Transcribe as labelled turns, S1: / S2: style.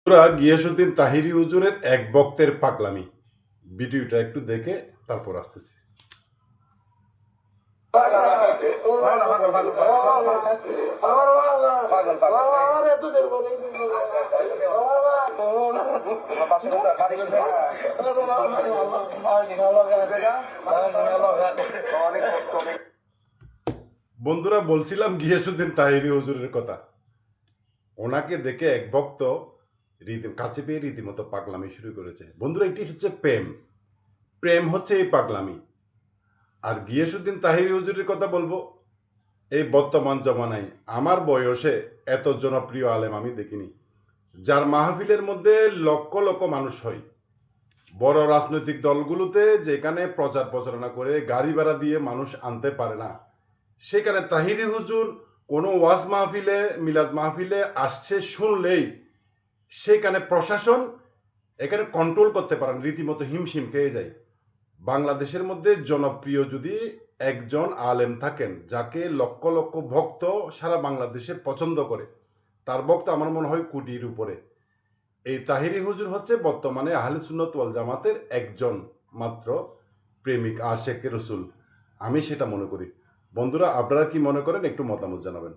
S1: তোরা গিয়াসউদ্দিন তাহিরি হুজুরের এক বক্তের পাগলামি ভিডিওটা একটু দেখে তারপর আসতেছি। বন্ধুরা, বলছিলাম গিয়াসউদ্দিন তাহিরি হুজুরের কথা। ওনাকে দেখে এক ভক্ত কাছে পেয়ে রীতিমতো পাগলামি শুরু করেছে। বন্ধুরা, এটি হচ্ছে প্রেম। প্রেম হচ্ছে এই পাগলামি। আর গিয়াসউদ্দিন তাহিরি হুজুরের কথা বলবো, এই বর্তমান জমানায় আমার বয়সে এত জনপ্রিয় আলেম আমি দেখিনি, যার মাহফিলের মধ্যে লক্ষ লক্ষ মানুষ হয়। বড় রাজনৈতিক দলগুলোতে যেখানে প্রচার প্রচারণা করে গাড়ি ভাড়া দিয়ে মানুষ আনতে পারে না, সেখানে তাহিরি হুজুর কোনো ওয়াজ মাহফিলে, মিলাদ মাহফিলে আসছে শুনলেই সেখানে প্রশাসন এখানে কন্ট্রোল করতে পারেন, রীতিমতো হিমশিম খেয়ে যায়। বাংলাদেশের মধ্যে জনপ্রিয় যদি একজন আলেম থাকেন, যাকে লক্ষ লক্ষ ভক্ত সারা বাংলাদেশে পছন্দ করে, তার ভক্ত আমার মনে হয় কোটির উপরে। এই তাহিরি হুজুর হচ্ছে বর্তমানে আহলে সুন্নাত ওয়াল জামাতের একজন মাত্র প্রেমিক, আশেক রসুল। আমি সেটা মনে করি। বন্ধুরা, আপনারা কি মনে করেন? একটু মতামত জানাবেন।